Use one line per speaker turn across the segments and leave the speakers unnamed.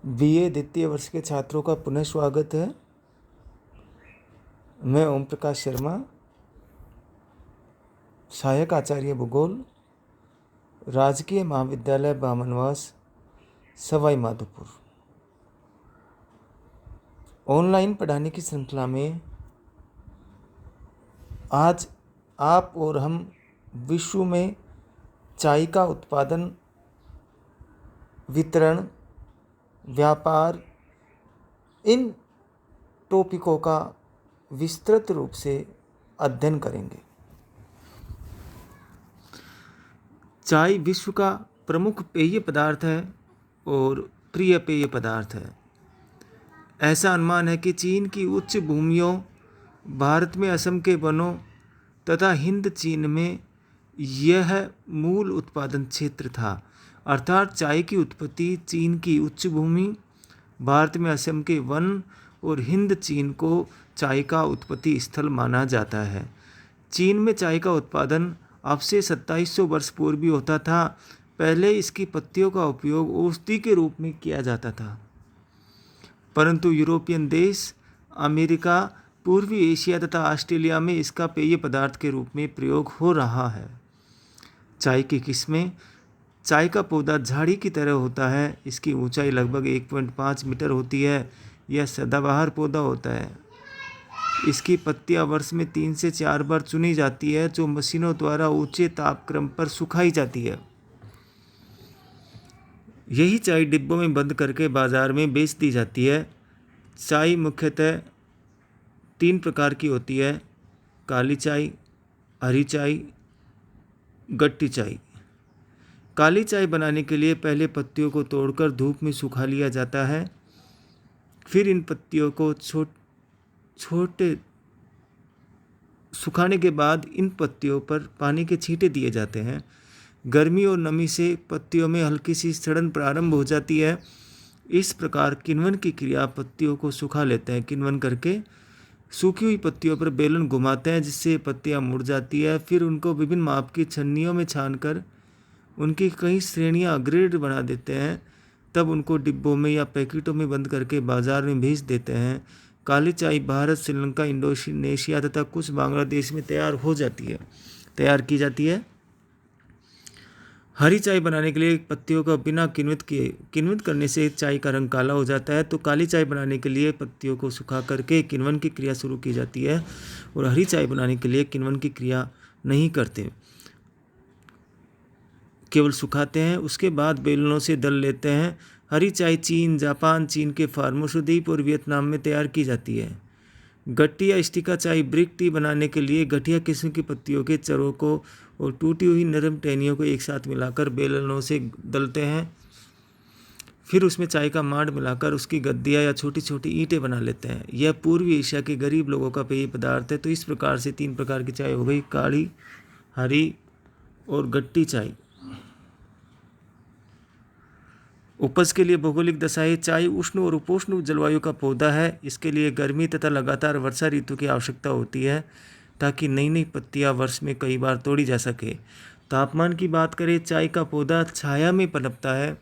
BA द्वितीय वर्ष के छात्रों का पुनः स्वागत है। मैं ओम प्रकाश शर्मा, सहायक आचार्य भूगोल, राजकीय महाविद्यालय बामनवास, सवाई माधोपुर। ऑनलाइन पढ़ाने की श्रृंखला में आज आप और हम विश्व में चाय का उत्पादन, वितरण, व्यापार, इन टॉपिकों का विस्तृत रूप से अध्ययन करेंगे। चाय विश्व का प्रमुख पेय पदार्थ है और प्रिय पेय पदार्थ है। ऐसा अनुमान है कि चीन की उच्च भूमियों, भारत में असम के वनों तथा हिंद चीन में यह मूल उत्पादन क्षेत्र था। अर्थात चाय की उत्पत्ति चीन की उच्च भूमि, भारत में असम के वन और हिंद चीन को चाय का उत्पत्ति स्थल माना जाता है। चीन में चाय का उत्पादन अब से 2700 वर्ष पूर्व भी होता था। पहले इसकी पत्तियों का उपयोग औषधि के रूप में किया जाता था, परंतु यूरोपियन देश, अमेरिका, पूर्वी एशिया तथा ऑस्ट्रेलिया में इसका पेय पदार्थ के रूप में प्रयोग हो रहा है। चाय की किस्में। चाय का पौधा झाड़ी की तरह होता है। इसकी ऊंचाई लगभग 1.5 मीटर होती है। यह सदाबहार पौधा होता है। इसकी पत्तियां वर्ष में 3 से 4 बार चुनी जाती है, जो मशीनों द्वारा ऊंचे तापक्रम पर सुखाई जाती है। यही चाय डिब्बों में बंद करके बाजार में बेच दी जाती है। चाय मुख्यतः 3 प्रकार की होती है: काली चाय, हरी चाय, गट्टी चाय। काली चाय बनाने के लिए पहले पत्तियों को तोड़कर धूप में सुखा लिया जाता है। फिर इन पत्तियों को छोटे सुखाने के बाद इन पत्तियों पर पानी के छींटे दिए जाते हैं। गर्मी और नमी से पत्तियों में हल्की सी सड़न प्रारंभ हो जाती है। इस प्रकार किण्वन की क्रिया पत्तियों को सुखा लेते हैं। किण्वन करके सूखी हुई पत्तियों पर बेलन घुमाते हैं, जिससे पत्तियां मुड़ जाती है। फिर उनको विभिन्न माप की छन्नियों में छानकर उनकी कई श्रेणियां ग्रेड बना देते हैं। तब उनको डिब्बों में या पैकेटों में बंद करके बाजार में भेज देते हैं। काली चाय भारत, श्रीलंका, इंडोनेशिया तथा कुछ बांग्लादेश में तैयार की जाती है। हरी चाय बनाने के लिए पत्तियों का बिना किण्वित करने से चाय का रंग काला हो जाता है। तो काली चाय बनाने के लिए पत्तियों को सुखा करके किण्वन की क्रिया शुरू की जाती है, और हरी चाय बनाने के लिए किण्वन की क्रिया नहीं करते, केवल सुखाते हैं। उसके बाद बेलनों से दल लेते हैं। हरी चाय चीन, जापान, चीन के फॉर्मोसा द्वीप और वियतनाम में तैयार की जाती है। गट्टी या स्टिका चाय ब्रिक टी बनाने के लिए घटिया किस्म की पत्तियों के चरों को और टूटी हुई नरम टहनियों को एक साथ मिलाकर बेलनों से दलते हैं। फिर उसमें चाय का मांड मिलाकर उसकी गद्दियाँ या छोटी छोटी ईंटें बना लेते हैं। यह पूर्वी एशिया के गरीब लोगों का पेय पदार्थ है। तो इस प्रकार से 3 प्रकार की चाय हो गई: काली, हरी और गट्टी चाय। उपज के लिए भौगोलिक दशाएं। चाय उष्ण और उपोष्ण जलवायु का पौधा है। इसके लिए गर्मी तथा लगातार वर्षा ऋतु की आवश्यकता होती है, ताकि नई नई पत्तियां वर्ष में कई बार तोड़ी जा सके। तापमान की बात करें, चाय का पौधा छाया में पनपता है।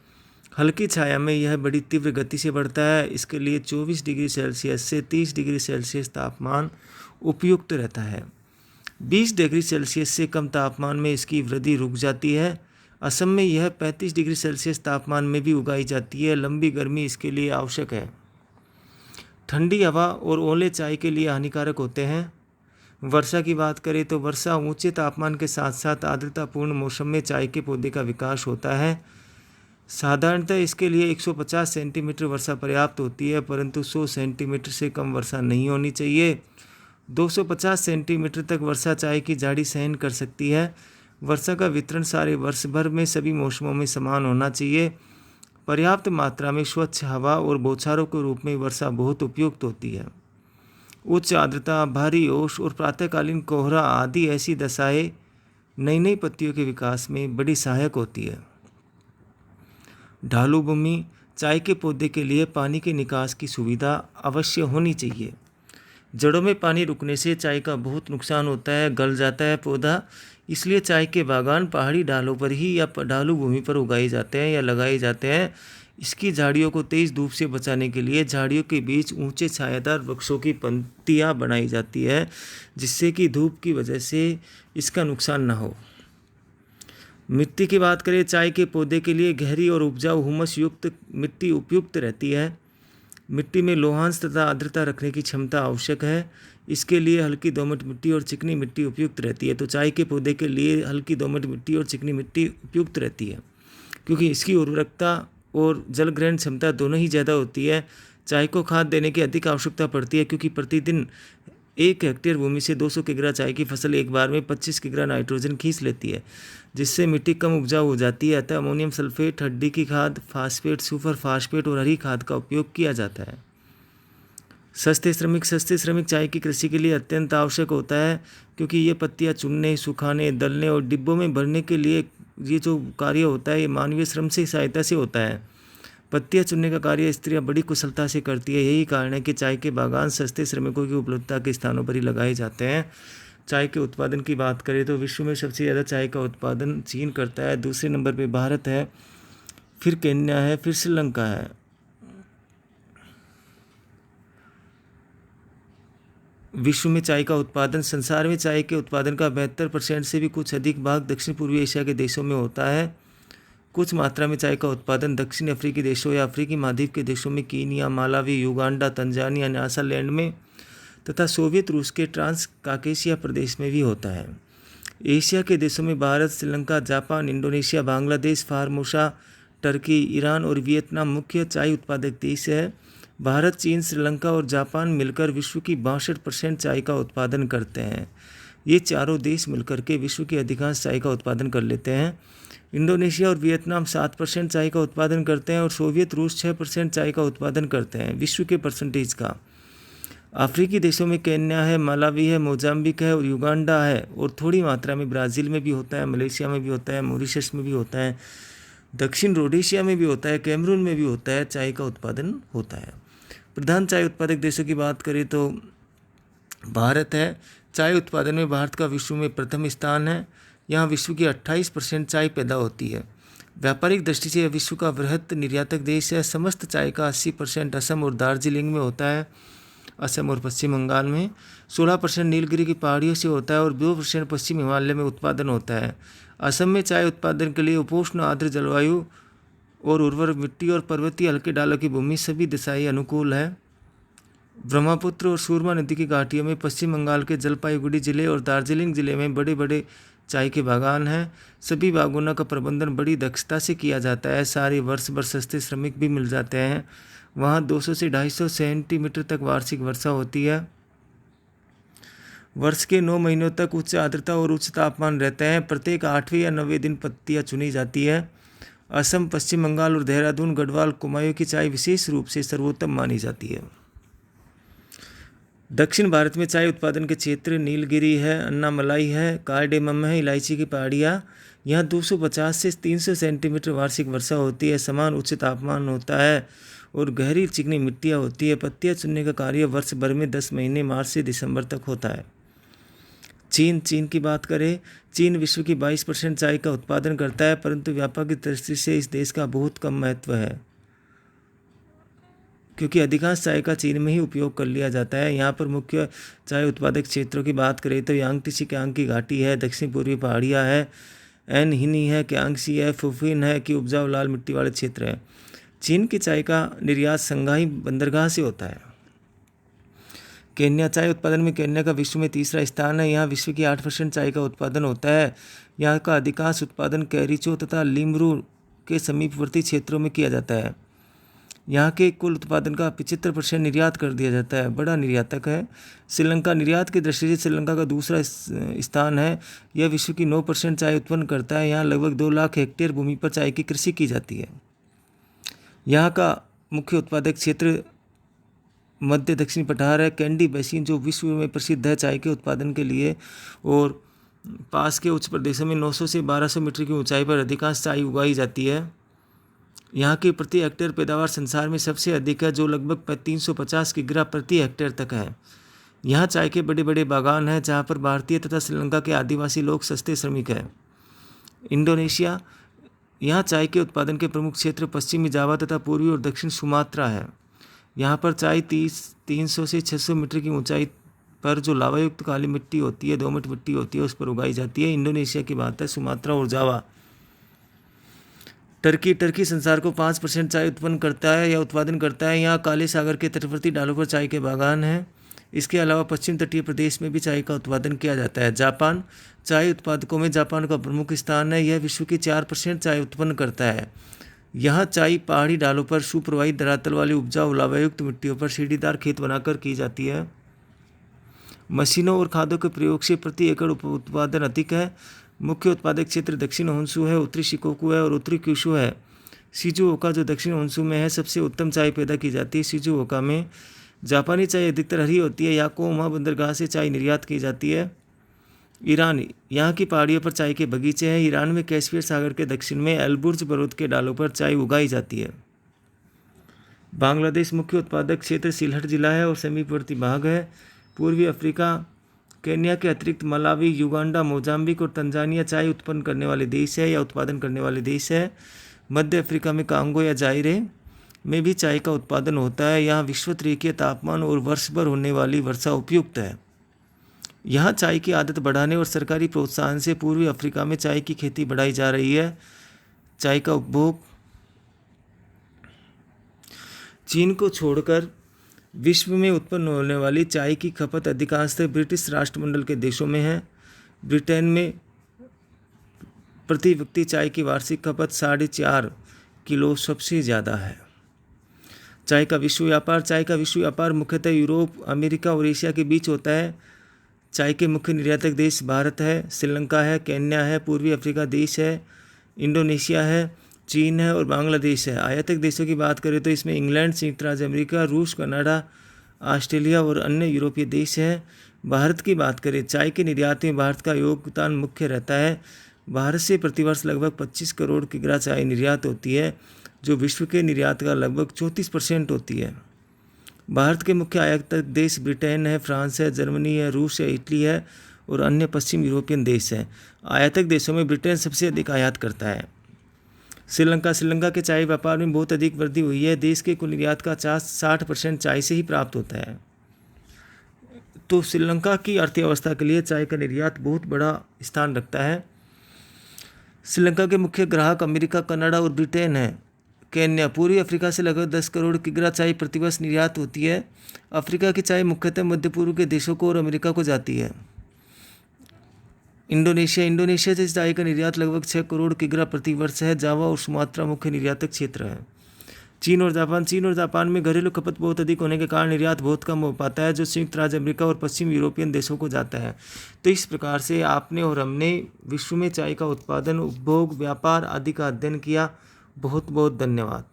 हल्की छाया में यह बड़ी तीव्र गति से बढ़ता है। इसके लिए 24 डिग्री सेल्सियस से 30 डिग्री सेल्सियस तापमान उपयुक्त रहता है। 20 डिग्री सेल्सियस से कम तापमान में इसकी वृद्धि रुक जाती है। असम में यह 35 डिग्री सेल्सियस तापमान में भी उगाई जाती है। लंबी गर्मी इसके लिए आवश्यक है। ठंडी हवा और ओले चाय के लिए हानिकारक होते हैं। वर्षा की बात करें तो वर्षा ऊंचे तापमान के साथ साथ आर्द्रतापूर्ण मौसम में चाय के पौधे का विकास होता है। साधारणतः इसके लिए 150 सेंटीमीटर वर्षा पर्याप्त होती है, परंतु 100 सेंटीमीटर से कम वर्षा नहीं होनी चाहिए। 250 सेंटीमीटर तक वर्षा चाय की झाड़ी सहन कर सकती है। वर्षा का वितरण सारे वर्ष भर में सभी मौसमों में समान होना चाहिए। पर्याप्त मात्रा में स्वच्छ हवा और बौछारों के रूप में वर्षा बहुत उपयुक्त होती है। उच्च आर्द्रता, भारी ओस और प्रातःकालीन कोहरा आदि ऐसी दशाएं नई नई पत्तियों के विकास में बड़ी सहायक होती है। ढालू भूमि। चाय के पौधे के लिए पानी के निकास की सुविधा अवश्य होनी चाहिए। जड़ों में पानी रुकने से चाय का बहुत नुकसान होता है, गल जाता है पौधा। इसलिए चाय के बागान पहाड़ी ढालों पर ही या ढालू भूमि पर उगाए जाते हैं या लगाए जाते हैं। इसकी झाड़ियों को तेज धूप से बचाने के लिए झाड़ियों के बीच ऊंचे छायादार वृक्षों की पंक्तियां बनाई जाती है, जिससे कि धूप की वजह से इसका नुकसान ना हो। मिट्टी की बात करें, चाय के पौधे के लिए गहरी और उपजाऊ हुमस युक्त मिट्टी उपयुक्त रहती है। मिट्टी में लोहांश तथा आर्द्रता रखने की क्षमता आवश्यक है। इसके लिए हल्की दोमट मिट्टी और चिकनी मिट्टी उपयुक्त रहती है। तो चाय के पौधे के लिए हल्की दोमट मिट्टी और चिकनी मिट्टी उपयुक्त रहती है, क्योंकि इसकी उर्वरकता और जल ग्रहण क्षमता दोनों ही ज़्यादा होती है। चाय को खाद देने की अधिक आवश्यकता पड़ती है, क्योंकि प्रतिदिन 1 हेक्टेयर भूमि से 200 किग्रा चाय की फसल एक बार में 25 किग्रा नाइट्रोजन खींच लेती है, जिससे मिट्टी कम उपजाऊ हो जाती है। अतः अमोनियम सल्फेट, हड्डी की खाद, फास्फेट, सुपर फास्फेट और हरी खाद का उपयोग किया जाता है। सस्ते श्रमिक चाय की कृषि के लिए अत्यंत आवश्यक होता है, क्योंकि ये पत्तियां चुनने, सुखाने, दलने और डिब्बों में भरने के लिए ये जो कार्य होता है, ये मानवीय श्रम से सहायता से होता है। पत्तियां चुनने का कार्य स्त्रियां बड़ी कुशलता से करती है। यही कारण है कि चाय के बागान सस्ते श्रमिकों की उपलब्धता के स्थानों पर ही लगाए जाते हैं। चाय के उत्पादन की बात करें तो विश्व में सबसे ज़्यादा चाय का उत्पादन चीन करता है, दूसरे नंबर पे भारत है, फिर केन्या है, फिर श्रीलंका है। विश्व में चाय का उत्पादन, संसार में चाय के उत्पादन का 72% से भी कुछ अधिक भाग दक्षिण पूर्वी एशिया के देशों में होता है। कुछ मात्रा में चाय का उत्पादन दक्षिण अफ्रीकी देशों या अफ्रीकी महाद्वीप के देशों में Kenya, Malawi, Uganda, Tanzania, Nyasaland में तथा सोवियत रूस के ट्रांस काकेशिया प्रदेश में भी होता है। एशिया के देशों में Bharat, Sri Lanka, Japan, Indonesia, Bangladesh, Formosa, Turkey, Iran और वियतनाम मुख्य चाय उत्पादक देश है। भारत, चीन, श्रीलंका और जापान मिलकर विश्व की 62% चाय का उत्पादन करते हैं। ये चारों देश मिलकर के विश्व की अधिकांश चाय का उत्पादन कर लेते हैं। इंडोनेशिया और वियतनाम 7% चाय का उत्पादन करते हैं और सोवियत रूस 6% चाय का उत्पादन करते हैं विश्व के परसेंटेज का। अफ्रीकी देशों में केन्या है, मालावी है, मोजाम्बिक है और युगांडा है, और थोड़ी मात्रा में ब्राज़ील में भी होता है, मलेशिया में भी होता है, मॉरिशस में भी होता है, दक्षिण रोडेशिया में भी होता है, कैमरून में भी होता है, चाय का उत्पादन होता है। प्रधान चाय उत्पादक देशों की बात करें तो भारत है। चाय उत्पादन में भारत का विश्व में प्रथम स्थान है। यहाँ विश्व की 28% चाय पैदा होती है। व्यापारिक दृष्टि से यह विश्व का वृहद निर्यातक देश है। समस्त चाय का 80% असम और दार्जिलिंग में होता है। असम और पश्चिम बंगाल में 16% नीलगिरी की पहाड़ियों से होता है और 2% पश्चिम हिमालय में उत्पादन होता है। असम में चाय उत्पादन के लिए उपोष्ण आर्द्र जलवायु और उर्वर मिट्टी और पर्वतीय हल्के ढालों की भूमि सभी दिशाएं अनुकूल है। ब्रह्मपुत्र और सूरमा नदी की घाटियों में पश्चिम बंगाल के जलपाईगुड़ी जिले और दार्जिलिंग जिले में बड़े बड़े चाय के बागान हैं। सभी बागों का प्रबंधन बड़ी दक्षता से किया जाता है। सारे वर्ष भर सस्ते श्रमिक भी मिल जाते हैं। वहाँ 200 से 250 सेंटीमीटर तक वार्षिक वर्षा होती है। वर्ष के 9 महीनों तक उच्च आर्द्रता और उच्च तापमान रहते हैं। प्रत्येक 8वें या 9वें दिन पत्तियाँ चुनी जाती है। असम, पश्चिम बंगाल और देहरादून, गढ़वाल, कुमायूं की चाय विशेष रूप से सर्वोत्तम मानी जाती है। दक्षिण भारत में चाय उत्पादन के क्षेत्र नीलगिरी है, अन्नामलाई है, कार्डेमम है, इलायची की पहाड़ियाँ। यहाँ 250 से 300 सेंटीमीटर वार्षिक वर्षा होती है। समान उच्च तापमान होता है और गहरी चिकनी मिट्टियाँ होती है। पत्तियाँ चुनने का कार्य वर्ष भर में 10 महीने मार्च से दिसंबर तक होता है। चीन की बात करें, चीन विश्व की 22% चाय का उत्पादन करता है, परंतु व्यापारिक दृष्टि से इस देश का बहुत कम महत्व है, क्योंकि अधिकांश चाय का चीन में ही उपयोग कर लिया जाता है। यहाँ पर मुख्य चाय उत्पादक क्षेत्रों की बात करें तो यांगत्से कियांग की घाटी है, दक्षिण पूर्वी पहाड़ियाँ है, एनहिनी है, क्यांगसी है, फुफिन है कि उपजाऊ लाल मिट्टी वाले क्षेत्र हैं। चीन की चाय का निर्यात शंघाई बंदरगाह से होता है। केन्या, चाय उत्पादन में केन्या का विश्व में तीसरा स्थान है। यहाँ विश्व की 8% चाय का उत्पादन होता है। यहाँ का अधिकांश उत्पादन कैरिचो तथा लिमरू के समीपवर्ती क्षेत्रों में किया जाता है। यहाँ के कुल उत्पादन का 75% निर्यात कर दिया जाता है। बड़ा निर्यातक है। श्रीलंका, निर्यात की दृष्टि से श्रीलंका का दूसरा स्थान है। यह विश्व की 9% चाय उत्पन्न करता है। यहाँ लगभग 2 लाख हेक्टेयर भूमि पर चाय की कृषि की जाती है। यहाँ का मुख्य उत्पादक क्षेत्र मध्य दक्षिणी पठार है। कैंडी बेसिन जो विश्व में प्रसिद्ध है चाय के उत्पादन के लिए, और पास के उच्च प्रदेशों में 900 से 1200 मीटर की ऊंचाई पर अधिकांश चाय उगाई जाती है। यहाँ की प्रति हेक्टेयर पैदावार संसार में सबसे अधिक है, जो लगभग 350 किग्रा प्रति हेक्टेयर तक है। यहाँ चाय के बड़े बड़े बागान हैं जहाँ पर भारतीय तथा श्रीलंका के आदिवासी लोग सस्ते श्रमिक हैं। इंडोनेशिया, यहाँ चाय के उत्पादन के प्रमुख क्षेत्र पश्चिमी जावा तथा पूर्वी और दक्षिण सुमात्रा है। यहाँ पर चाय 300 से 600 मीटर की ऊंचाई पर जो लावायुक्त काली मिट्टी होती है, दोमट मिट्टी होती है, उस पर उगाई जाती है। इंडोनेशिया की बात है, सुमात्रा और जावा। टर्की संसार को 5% चाय उत्पन्न करता है या उत्पादन करता है। यहाँ काले सागर के तटवर्ती डालों पर चाय के बागान हैं। इसके अलावा पश्चिम तटीय प्रदेश में भी चाय का उत्पादन किया जाता है। जापान, चाय उत्पादकों में जापान का प्रमुख स्थान है। यह विश्व की 4% चाय उत्पन्न करता है। यहाँ चाय पहाड़ी डालों पर सुप्रवाही धरातल वाली उपजाऊ लावायुक्त मिट्टियों पर सीढ़ीदार खेत बनाकर की जाती है। मशीनों और खादों के प्रयोग से प्रति एकड़ उत्पादन अधिक है। मुख्य उत्पादक क्षेत्र दक्षिण होन्शु है, उत्तरी शिकोकू है और उत्तरी क्यूशू है। शिजुओका जो दक्षिण होन्शु में है, सबसे उत्तम चाय पैदा की जाती है। शिजुओका में जापानी चाय अधिकतर हरी होती है। याकोहामा बंदरगाह से चाय निर्यात की जाती है। ईरान, यहाँ की पहाड़ियों पर चाय के बगीचे हैं। ईरान में कैस्पियन सागर के दक्षिण में एल्बुर्ज पर्वत के डालों पर चाय उगाई जाती है। बांग्लादेश, मुख्य उत्पादक क्षेत्र सिलहट जिला है और समीपवर्ती भाग है। पूर्वी अफ्रीका, केन्या के अतिरिक्त मलावी, युगांडा, मोजाम्बिक और तंजानिया चाय उत्पन्न करने वाले देश है या उत्पादन करने वाले देश है। मध्य अफ्रीका में कांगो या जायरे में भी चाय का उत्पादन होता है। यहाँ विषुवत-रेखीय तापमान और वर्ष भर होने वाली वर्षा उपयुक्त है। यहाँ चाय की आदत बढ़ाने और सरकारी प्रोत्साहन से पूर्वी अफ्रीका में चाय की खेती बढ़ाई जा रही है। चाय का उपभोग चीन को छोड़कर विश्व में उत्पन्न होने वाली चाय की खपत अधिकांशतः ब्रिटिश राष्ट्रमंडल के देशों में है। ब्रिटेन में प्रति व्यक्ति चाय की वार्षिक खपत 4.5 किलो सबसे ज़्यादा है। चाय का विश्व व्यापार मुख्यतः यूरोप, अमेरिका और एशिया के बीच होता है। चाय के मुख्य निर्यातक देश भारत है, श्रीलंका है, केन्या है, पूर्वी अफ्रीका देश है, इंडोनेशिया है, चीन है और बांग्लादेश है। आयातक देशों की बात करें तो इसमें इंग्लैंड, संयुक्त राज्य अमेरिका, रूस, कनाडा, ऑस्ट्रेलिया और अन्य यूरोपीय देश हैं। भारत की बात करें, चाय के निर्यात में भारत का योगदान मुख्य रहता है। भारत से प्रतिवर्ष लगभग 25 करोड़ किग्रा चाय निर्यात होती है, जो विश्व के निर्यात का लगभग 34% होती है। भारत के मुख्य आयातक देश ब्रिटेन है, फ्रांस है, जर्मनी है, रूस है, इटली है और अन्य पश्चिम यूरोपियन देश हैं। आयातक देशों में ब्रिटेन सबसे अधिक आयात करता है। श्रीलंका के चाय व्यापार में बहुत अधिक वृद्धि हुई है। देश के कुल निर्यात का 60% चाय से ही प्राप्त होता है। तो श्रीलंका की अर्थव्यवस्था के लिए चाय का निर्यात बहुत बड़ा स्थान रखता है। श्रीलंका के मुख्य ग्राहक अमेरिका, कनाडा और ब्रिटेन है। केन्या, पूर्वी अफ्रीका से लगभग 10 करोड़ किग्रा चाय प्रतिवर्ष निर्यात होती है। अफ्रीका की चाय मुख्यतः मध्य पूर्व के देशों को और अमेरिका को जाती है। इंडोनेशिया से चाय का निर्यात लगभग 6 करोड़ किग्रा प्रतिवर्ष है। जावा और सुमात्रा मुख्य निर्यातक क्षेत्र है। चीन और जापान में घरेलू खपत बहुत अधिक होने के कारण निर्यात बहुत कम हो पाता है, जो संयुक्त राज्य अमेरिका और पश्चिम यूरोपियन देशों को जाता है। तो इस प्रकार से आपने और हमने विश्व में चाय का उत्पादन, उपभोग, व्यापार आदि का अध्ययन किया। बहुत बहुत धन्यवाद।